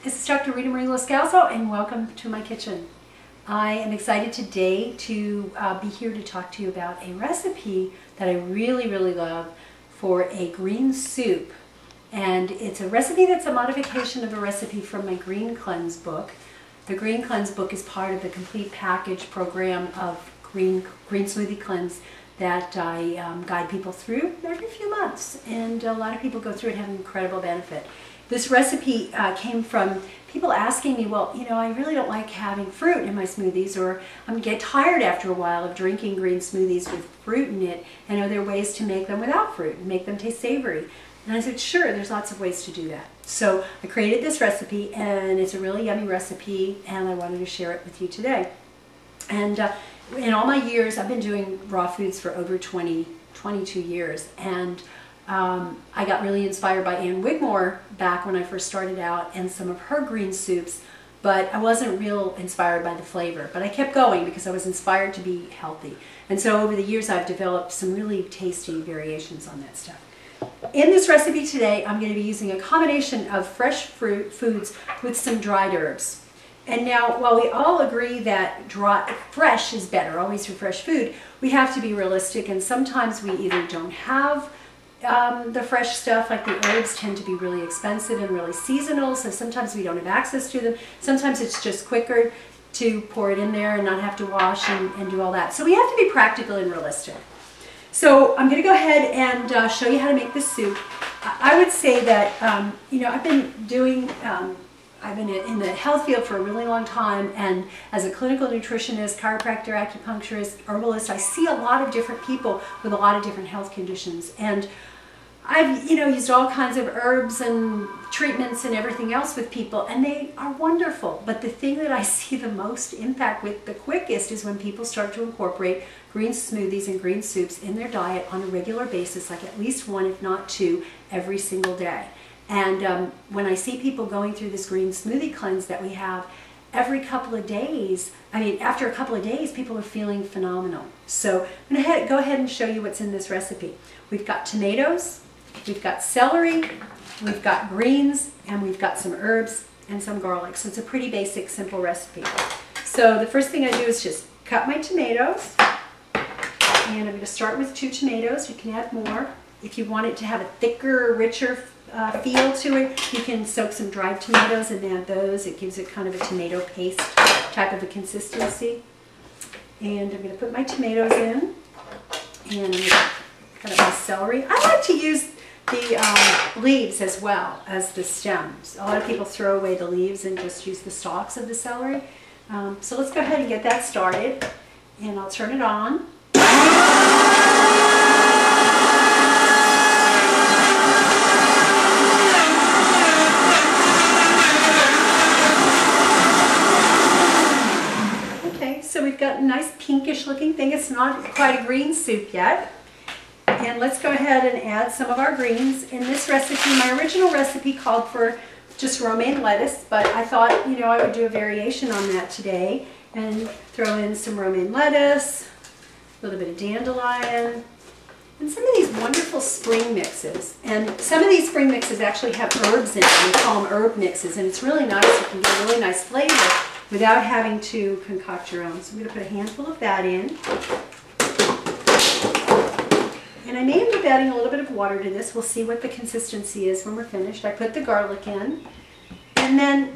This is Dr. Ritamarie Loscalzo, and welcome to my kitchen. I am excited today to be here to talk to you about a recipe that I really love for a green soup. And it's a recipe that's a modification of a recipe from my Green Cleanse book. The Green Cleanse book is part of the complete package program of Green Smoothie Cleanse that I guide people through every few months. And a lot of people go through it and have an incredible benefit. This recipe came from people asking me, well, you know, I really don't like having fruit in my smoothies, or I'm get tired after a while of drinking green smoothies with fruit in it, and are there ways to make them without fruit and make them taste savory? And I said, sure, there's lots of ways to do that. So I created this recipe, and it's a really yummy recipe, and I wanted to share it with you today. And in all my years, I've been doing raw foods for over 22 years, and I got really inspired by Ann Wigmore back when I first started out and some of her green soups, but I wasn't real inspired by the flavor. But I kept going because I was inspired to be healthy. And so over the years I've developed some really tasty variations on that stuff. In this recipe today, I'm going to be using a combination of fresh foods with some dried herbs. And now, while we all agree that fresh is better, always for fresh food, we have to be realistic, and sometimes we either don't have the fresh stuff, like the herbs tend to be really expensive and really seasonal, so sometimes we don't have access to them. Sometimes it's just quicker to pour it in there and not have to wash and do all that. So we have to be practical and realistic. So I'm going to go ahead and show you how to make this soup. I would say that, you know, I've been in the health field for a really long time, and as a clinical nutritionist, chiropractor, acupuncturist, herbalist, I see a lot of different people with a lot of different health conditions. And I've, you know, used all kinds of herbs and treatments and everything else with people, and they are wonderful. But the thing that I see the most impact with the quickest is when people start to incorporate green smoothies and green soups in their diet on a regular basis, like at least one, if not two, every single day. And when I see people going through this green smoothie cleanse that we have, every couple of days, after a couple of days, people are feeling phenomenal. So I'm going to go ahead and show you what's in this recipe. We've got tomatoes, we've got celery, we've got greens, and we've got some herbs and some garlic. So it's a pretty basic, simple recipe. So the first thing I do is just cut my tomatoes, and I'm going to start with 2 tomatoes. You can add more. If you want it to have a thicker, richer feel to it, you can soak some dried tomatoes and add those. It gives it kind of a tomato paste type of a consistency. And I'm going to put my tomatoes in, and I'm going to cut up my celery. I like to use the leaves as well as the stems. A lot of people throw away the leaves and just use the stalks of the celery. So let's go ahead and get that started, and I'll turn it on. So we've got a nice pinkish looking thing. It's not quite a green soup yet. And let's go ahead and add some of our greens. In this recipe, my original recipe called for just romaine lettuce, but I thought, you know, I would do a variation on that today and throw in some romaine lettuce, a little bit of dandelion, and some of these wonderful spring mixes. And some of these spring mixes actually have herbs in them. We call them herb mixes, and it's really nice. You can get a really nice flavor without having to concoct your own. So I'm going to put a handful of that in. And I may end up adding a little bit of water to this. We'll see what the consistency is when we're finished. I put the garlic in. And then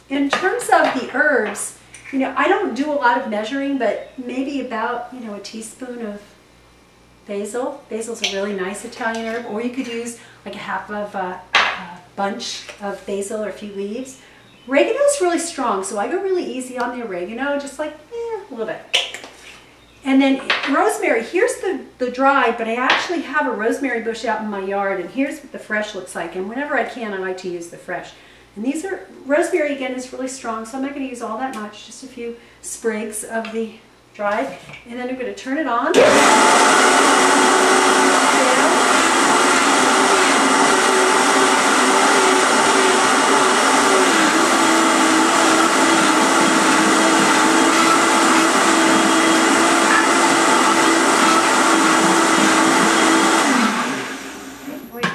in terms of the herbs, you know, I don't do a lot of measuring, but maybe about, you know, a teaspoon of basil. Basil's a really nice Italian herb. Or you could use like a half of a bunch of basil or a few leaves. Oregano is really strong, so I go really easy on the oregano, just like a little bit. And then rosemary, here's the dried, but I actually have a rosemary bush out in my yard, and here's what the fresh looks like. And whenever I can, I like to use the fresh. And these are, rosemary again is really strong, so I'm not going to use all that much, just a few sprigs of the dried. And then I'm going to turn it on.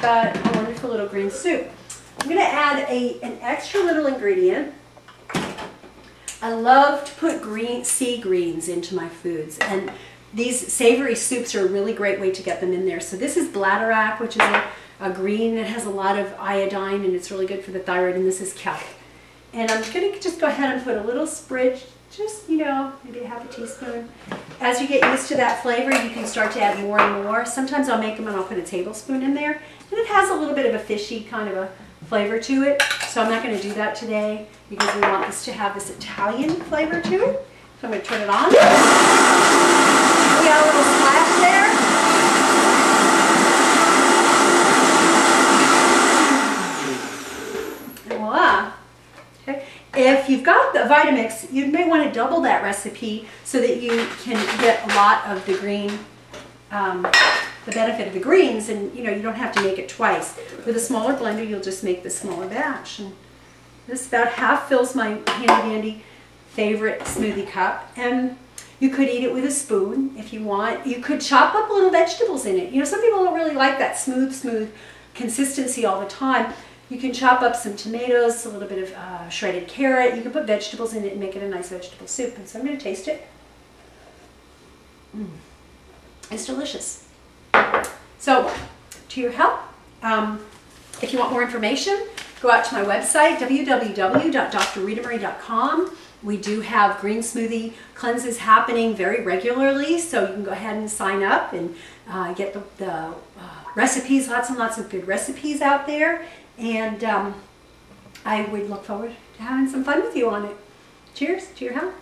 Got a wonderful little green soup. I'm going to add an extra little ingredient. I love to put sea greens into my foods, and these savory soups are a really great way to get them in there. So this is bladderwrack, which is a green that has a lot of iodine, and it's really good for the thyroid, and this is kelp. And I'm going to just go ahead and put a little sprig, just, you know, maybe a half a teaspoon. As you get used to that flavor, you can start to add more and more. Sometimes I'll make them and I'll put a tablespoon in there, and it has a little bit of a fishy kind of a flavor to it. So I'm not going to do that today because we want this to have this Italian flavor to it. So I'm going to turn it on. We got a little splash there. Voila. Okay. If you've got the Vitamix, you may want to double that recipe so that you can get a lot of the green, the benefit of the greens, and you know, you don't have to make it twice. With a smaller blender, you'll just make the smaller batch. And this about half fills my handy dandy favorite smoothie cup. And you could eat it with a spoon if you want. You could chop up little vegetables in it. You know, some people don't really like that smooth consistency all the time. You can chop up some tomatoes, a little bit of shredded carrot. You can put vegetables in it and make it a nice vegetable soup. And so I'm going to taste it. It's delicious. So, to your help, if you want more information, go out to my website, www.drritamarie.com. We do have green smoothie cleanses happening very regularly, so you can go ahead and sign up and get the recipes, lots and lots of good recipes out there. And I would look forward to having some fun with you on it. Cheers to your health.